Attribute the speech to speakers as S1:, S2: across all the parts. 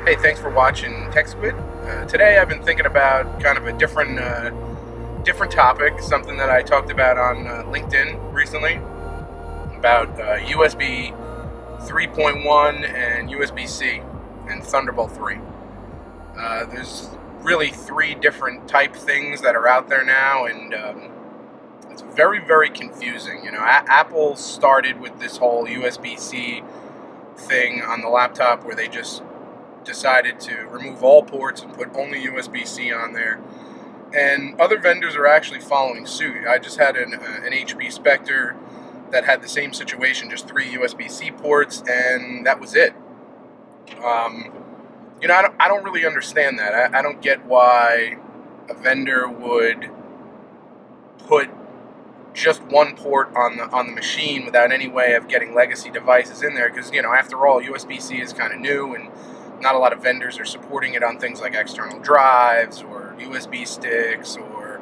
S1: Hey, thanks for watching TechSquid. Today I've been thinking about kind of a different topic, something that I talked about on LinkedIn recently, about USB 3.1 and USB-C and Thunderbolt 3. There's really three different type things that are out there now, and it's very, very confusing. Apple started with this whole USB-C thing on the laptop where they just decided to remove all ports and put only USB-C on there, and other vendors are actually following suit. I just had an HP Spectre that had the same situation, just 3 USB-C ports, and that was it. I don't really understand that. I don't get why a vendor would put just one port on the machine without any way of getting legacy devices in there, because after all, USB-C is kind of new, and not a lot of vendors are supporting it on things like external drives or USB sticks or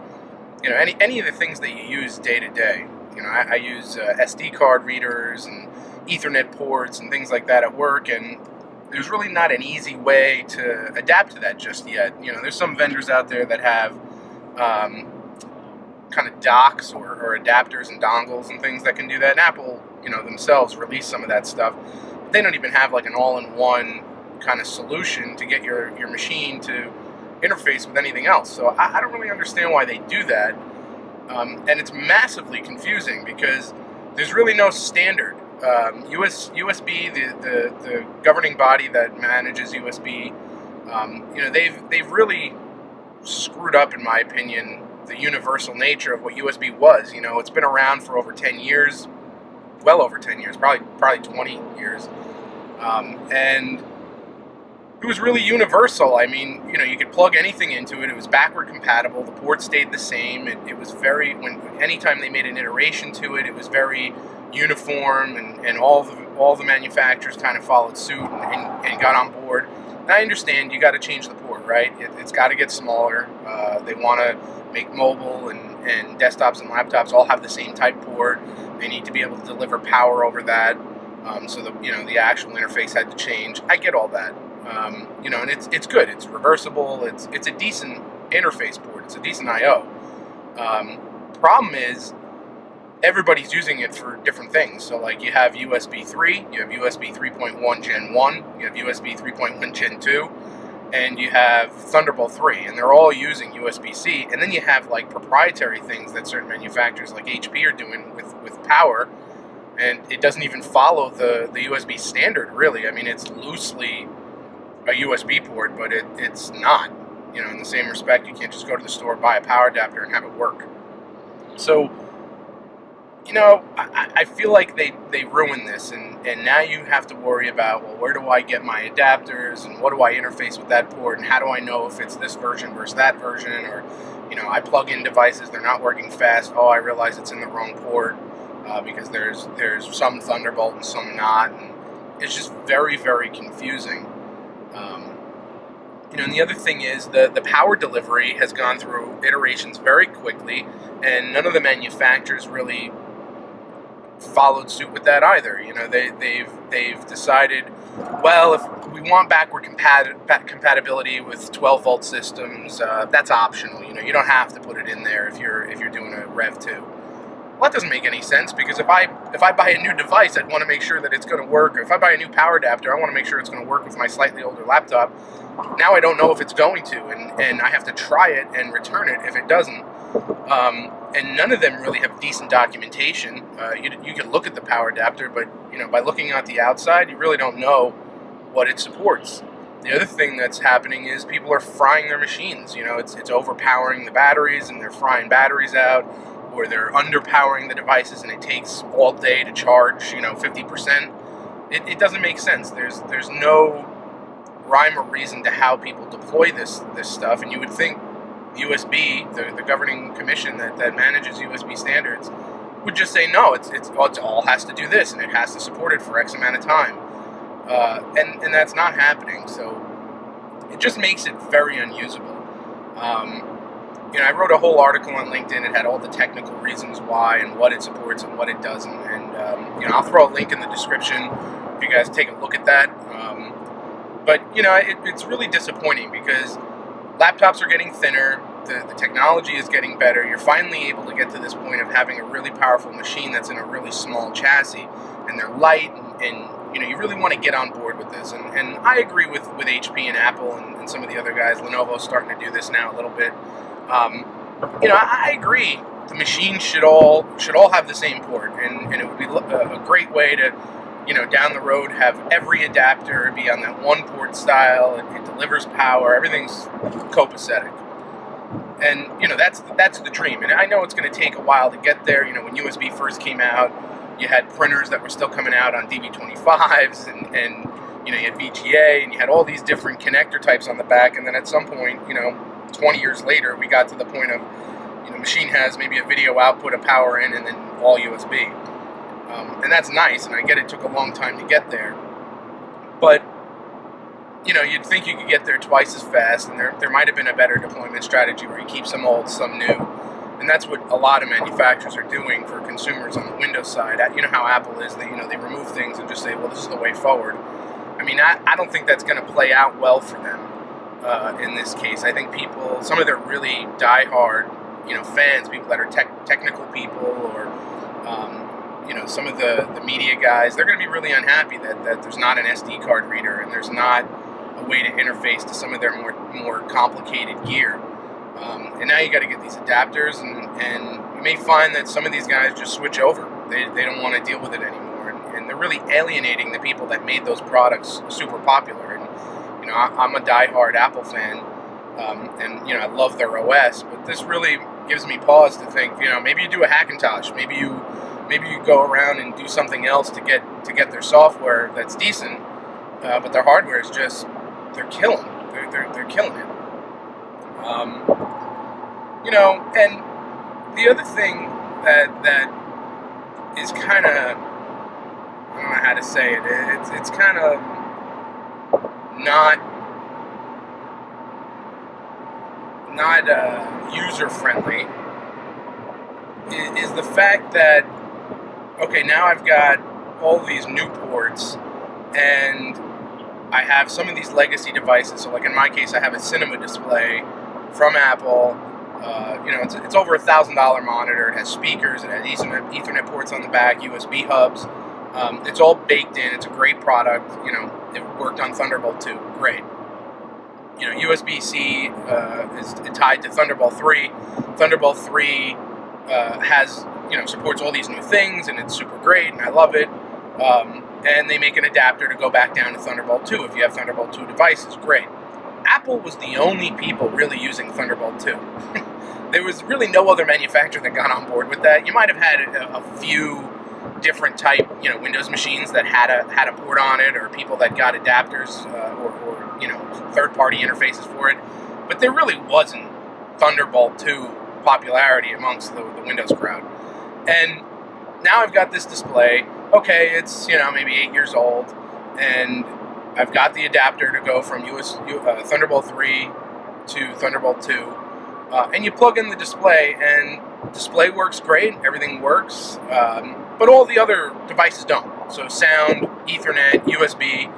S1: any of the things that you use day to day. I use SD card readers and Ethernet ports and things like that at work, and there's really not an easy way to adapt to that just yet. There's some vendors out there that have kind of docks or adapters and dongles and things that can do that, and Apple themselves release some of that stuff. They don't even have like an all-in-one kind of solution to get your machine to interface with anything else. So I don't really understand why they do that, and it's massively confusing because there's really no standard. USB, the governing body that manages USB, they've really screwed up, in my opinion, the universal nature of what USB was. It's been around for over 10 years, well over 10 years, probably 20 years, and it was really universal. I mean, you could plug anything into it. It was backward compatible. The ports stayed the same. It was anytime they made an iteration to it, it was very uniform, and all the manufacturers kind of followed suit and got on board. And I understand you got to change the port, right? It's got to get smaller. They want to make mobile and desktops and laptops all have the same type port. They need to be able to deliver power over that. So the actual interface had to change. I get all that. And it's good. It's reversible. It's a decent interface port. It's a decent I/O. Problem is, everybody's using it for different things. So like you have USB 3, you have USB 3.1 Gen 1, you have USB 3.1 Gen 2, and you have Thunderbolt 3, and they're all using USB-C. And then you have like proprietary things that certain manufacturers like HP are doing with power, and it doesn't even follow the USB standard, really. I mean, it's loosely a USB port, but it's not. In the same respect, you can't just go to the store, buy a power adapter, and have it work. So, I feel like they ruined this, and now you have to worry about, well, where do I get my adapters, and what do I interface with that port, and how do I know if it's this version versus that version, or, I plug in devices, they're not working fast, oh, I realize it's in the wrong port, because there's some Thunderbolt and some not, and it's just very, very confusing. And the other thing is the power delivery has gone through iterations very quickly, and none of the manufacturers really followed suit with that either. They've decided, well, if we want backward compatibility with 12-volt systems, that's optional. You don't have to put it in there if you're doing a Rev 2. Well, that doesn't make any sense, because if I buy a new device, I'd want to make sure that it's going to work. Or if I buy a new power adapter, I want to make sure it's going to work with my slightly older laptop. Now I don't know if it's going to, and I have to try it and return it if it doesn't. And none of them really have decent documentation. You can look at the power adapter, but by looking at the outside, you really don't know what it supports. The other thing that's happening is people are frying their machines. It's overpowering the batteries, and they're frying batteries out, or they're underpowering the devices, and it takes all day to charge 50%. It doesn't make sense. There's no rhyme or reason to how people deploy this stuff, and you would think USB, the governing commission that manages USB standards, would just say no. It all has to do this, and it has to support it for X amount of time, and that's not happening. So it just makes it very unusable. I wrote a whole article on LinkedIn. It had all the technical reasons why and what it supports and what it doesn't. And I'll throw a link in the description if you guys take a look at that. But, it's really disappointing because laptops are getting thinner, the technology is getting better, you're finally able to get to this point of having a really powerful machine that's in a really small chassis, and they're light, and you really want to get on board with this. And I agree with HP and Apple and some of the other guys. Lenovo's starting to do this now a little bit. I agree. The machines should all have the same port, and it would be a great way to, down the road have every adapter be on that one port style. It delivers power. Everything's copacetic, and that's the dream. And I know it's going to take a while to get there. When USB first came out, you had printers that were still coming out on DB25s, and you had VGA, and you had all these different connector types on the back. And then at some point, 20 years later, we got to the point of, machine has maybe a video output, a power in, and then all USB. And that's nice, and I get it took a long time to get there. But, you'd think you could get there twice as fast, and there might have been a better deployment strategy where you keep some old, some new. And that's what a lot of manufacturers are doing for consumers on the Windows side. You know how Apple is, they remove things and just say, well, this is the way forward. I mean, I don't think that's going to play out well for them in this case. I think some of their really diehard, fans, people that are technical people, or, some of the media guys, they're going to be really unhappy that there's not an SD card reader and there's not a way to interface to some of their more complicated gear. And now you got to get these adapters, and you may find that some of these guys just switch over. They don't want to deal with it anymore, and they're really alienating the people that made those products super popular. And I'm a diehard Apple fan, and I love their OS, but this really gives me pause to think. Maybe you do a Hackintosh, maybe you go around and do something else to get their software that's decent, but their hardware is just they're killing it. And the other thing that is kind of, I don't know how to say it, it's kind of not user friendly, is the fact that, okay, now I've got all these new ports, and I have some of these legacy devices. So like in my case, I have a cinema display from Apple. It's over $1,000 monitor. It has speakers. It has Ethernet ports on the back, USB hubs. It's all baked in. It's a great product. It worked on Thunderbolt 2. Great. USB-C is tied to Thunderbolt 3. Thunderbolt 3 has, supports all these new things, and it's super great, and I love it. And they make an adapter to go back down to Thunderbolt 2 if you have Thunderbolt 2 devices. Great. Apple was the only people really using Thunderbolt 2. There was really no other manufacturer that got on board with that. You might have had a few different type, Windows machines that had a port on it, or people that got adapters or third-party interfaces for it. But there really wasn't Thunderbolt 2 popularity amongst the Windows crowd. And now I've got this display. Okay, it's maybe 8 years old, and I've got the adapter to go from Thunderbolt 3 to Thunderbolt 2, and you plug in the display, and display works great, everything works, but all the other devices don't. So sound, Ethernet, USB,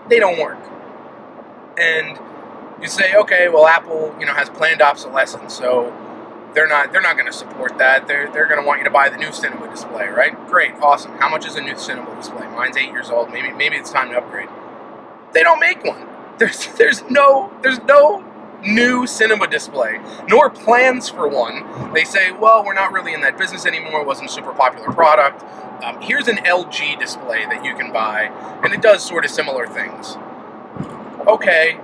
S1: they don't work. And you say, okay, well, Apple has planned obsolescence, so they're not going to support that. They're going to want you to buy the new cinema display, right? Great, awesome. How much is a new cinema display? Mine's 8 years old. Maybe it's time to upgrade. They don't make one. There's no new cinema display, nor plans for one. They say, well, we're not really in that business anymore. It wasn't a super popular product. Here's an LG display that you can buy, and it does sort of similar things. Okay,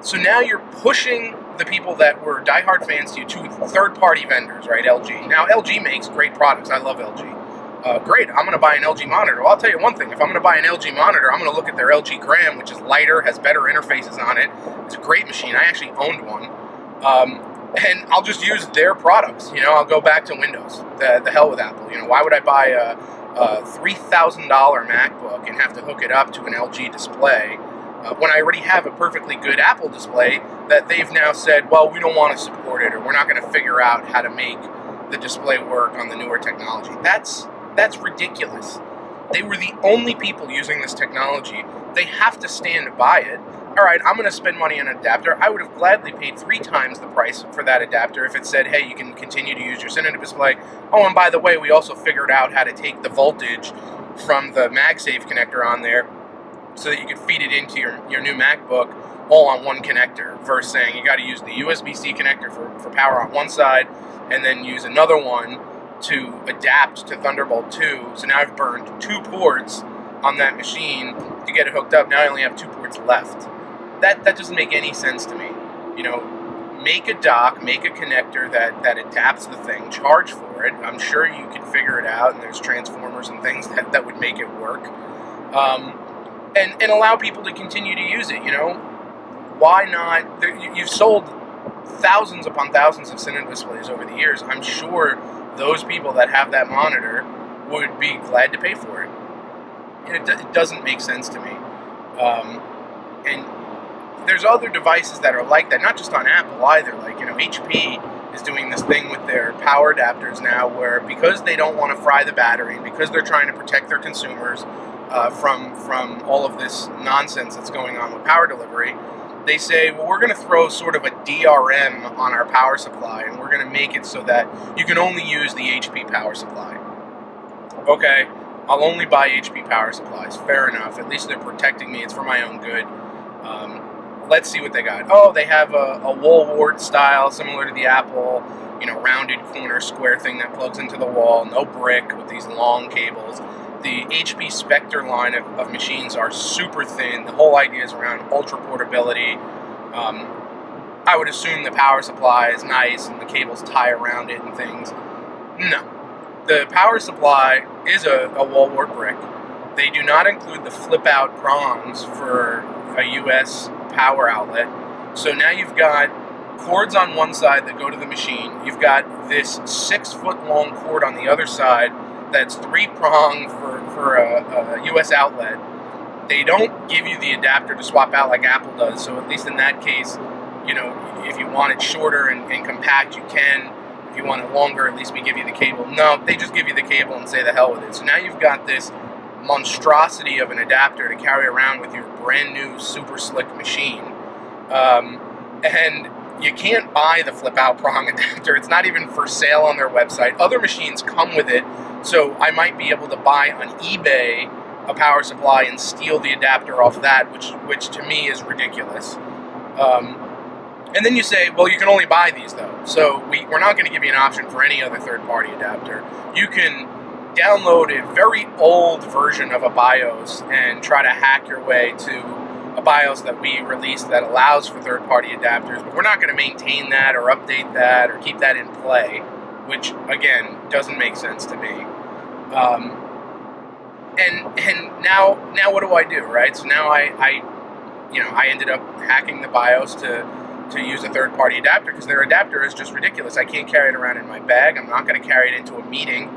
S1: so now you're pushing the people that were diehard fans to you to third-party vendors, right? LG. Now, LG makes great products. I love LG. Great, I'm going to buy an LG monitor. Well, I'll tell you one thing. If I'm going to buy an LG monitor, I'm going to look at their LG Gram, which is lighter, has better interfaces on it. It's a great machine. I actually owned one. And I'll just use their products. I'll go back to Windows. The hell with Apple. Why would I buy a $3,000 MacBook and have to hook it up to an LG display when I already have a perfectly good Apple display that they've now said, well, we don't want to support it, or we're not going to figure out how to make the display work on the newer technology. That's ridiculous. They were the only people using this technology. They have to stand by it. all right, I'm going to spend money on an adapter. I would have gladly paid 3 times the price for that adapter if it said, hey, you can continue to use your Cinema display. Oh, and by the way, we also figured out how to take the voltage from the MagSafe connector on there so that you could feed it into your new MacBook all on one connector, versus saying you got to use the USB-C connector for power on one side and then use another one to adapt to Thunderbolt 2. So now I've burned 2 ports on that machine to get it hooked up. Now I only have 2 ports left. That doesn't make any sense to me. You know, make a dock, make a connector that adapts the thing, charge for it. I'm sure you can figure it out, and there's transformers and things that would make it work. And allow people to continue to use it, you know. Why not? You've sold thousands upon thousands of Cinema displays over the years. I'm sure those people that have that monitor would be glad to pay for it. It doesn't make sense to me. And there's other devices that are like that, not just on Apple either. Like, you know, HP is doing this thing with their power adapters now where, because they don't want to fry the battery, and because they're trying to protect their consumers from all of this nonsense that's going on with power delivery, they say, well, we're going to throw sort of a DRM on our power supply, and we're going to make it so that you can only use the HP power supply. Okay, I'll only buy HP power supplies. Fair enough. At least they're protecting me. It's for my own good. Let's see what they got. Oh, they have a wall wart style, similar to the Apple, you know, rounded corner square thing that plugs into the wall. No brick with these long cables. The HP Spectre line of machines are super thin. The whole idea is around ultra portability. I would assume the power supply is nice and the cables tie around it and things. No. The power supply is a wall wart brick. They do not include the flip-out prongs for a US power outlet. So now you've got cords on one side that go to the machine. You've got this 6-foot-long cord on the other side that's 3-prong for a US outlet. They don't give you the adapter to swap out like Apple does, so at least in that case, you know, if you want it shorter and compact, you can. If you want it longer, at least we give you the cable. No, they just give you the cable and say the hell with it. So now you've got this monstrosity of an adapter to carry around with your brand new super slick machine. And you can't buy the flip-out prong adapter. It's not even for sale on their website. Other machines come with it, so I might be able to buy on eBay a power supply and steal the adapter off that, which to me is ridiculous. And then you say, well, you can only buy these, though. So we're not going to give you an option for any other third-party adapter. You can download a very old version of a BIOS and try to hack your way to a BIOS that we released that allows for third-party adapters, but we're not going to maintain that or update that or keep that in play, which, again, doesn't make sense to me. And now what do I do, right? So now I ended up hacking the BIOS to use a third-party adapter because their adapter is just ridiculous. I can't carry it around in my bag. I'm not going to carry it into a meeting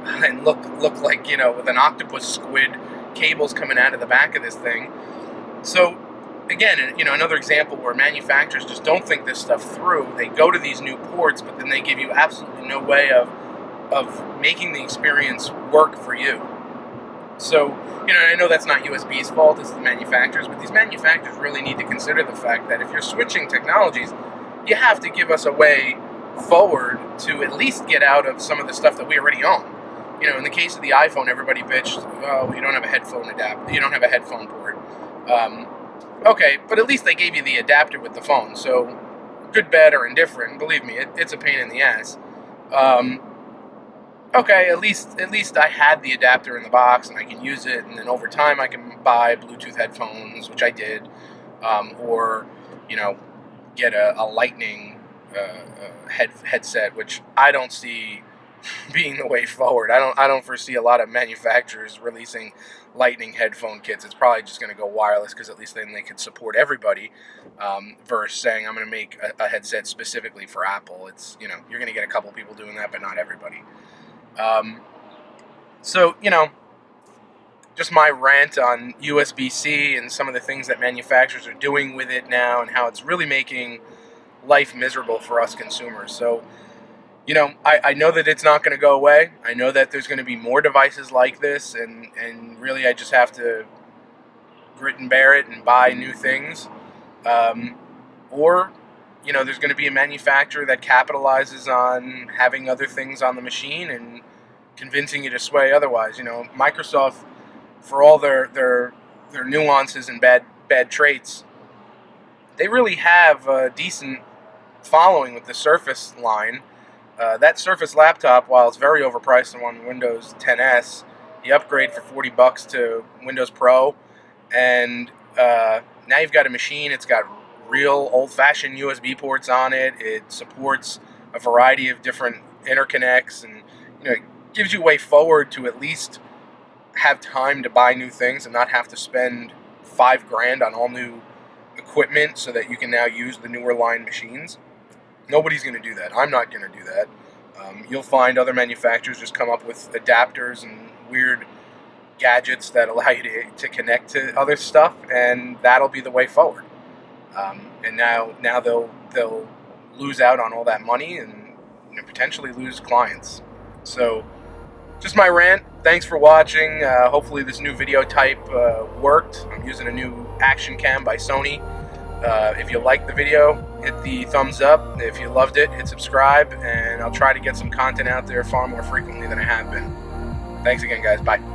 S1: and look like, you know, with an octopus squid cables coming out of the back of this thing. So, again, you know, another example where manufacturers just don't think this stuff through. They go to these new ports, but then they give you absolutely no way of making the experience work for you. So, you know, I know that's not USB's fault, it's the manufacturers, but these manufacturers really need to consider the fact that if you're switching technologies, you have to give us a way forward to at least get out of some of the stuff that we already own. You know, in the case of the iPhone, everybody bitched, oh, you don't have a headphone adapter, you don't have a headphone port. Okay, but at least they gave you the adapter with the phone, so good, bad, or indifferent, believe me, it's a pain in the ass. Okay, at least I had the adapter in the box and I can use it, and then over time I can buy Bluetooth headphones, which I did, or, you know, get a Lightning headset, which I don't see being the way forward. I don't foresee a lot of manufacturers releasing Lightning headphone kits. It's probably just going to go wireless because at least then they could support everybody, versus saying I'm going to make a headset specifically for Apple. It's, you know, you're going to get a couple people doing that, but not everybody. So, you know, just my rant on USBC and some of the things that manufacturers are doing with it now and how it's really making life miserable for us consumers. So, you know, I know that it's not going to go away. I know that there's going to be more devices like this, and really I just have to grit and bear it and buy new things. Or, you know, there's going to be a manufacturer that capitalizes on having other things on the machine and convincing you to sway otherwise. You know, Microsoft, for all their nuances and bad traits, they really have a decent following with the Surface line. That Surface laptop, while it's very overpriced on Windows 10s, you upgrade for $40 to Windows Pro, and now you've got a machine. It's got real old-fashioned USB ports on it. It supports a variety of different interconnects, and you know, it gives you a way forward to at least have time to buy new things and not have to spend $5,000 on all new equipment so that you can now use the newer line machines. Nobody's going to do that. I'm not going to do that. You'll find other manufacturers just come up with adapters and weird gadgets that allow you to connect to other stuff, and that'll be the way forward. And now they'll lose out on all that money and, you know, potentially lose clients. So, just my rant. Thanks for watching. Hopefully this new video type worked. I'm using a new action cam by Sony. If you liked the video, hit the thumbs up. If you loved it, hit subscribe, and I'll try to get some content out there far more frequently than I have been. Thanks again, guys. Bye.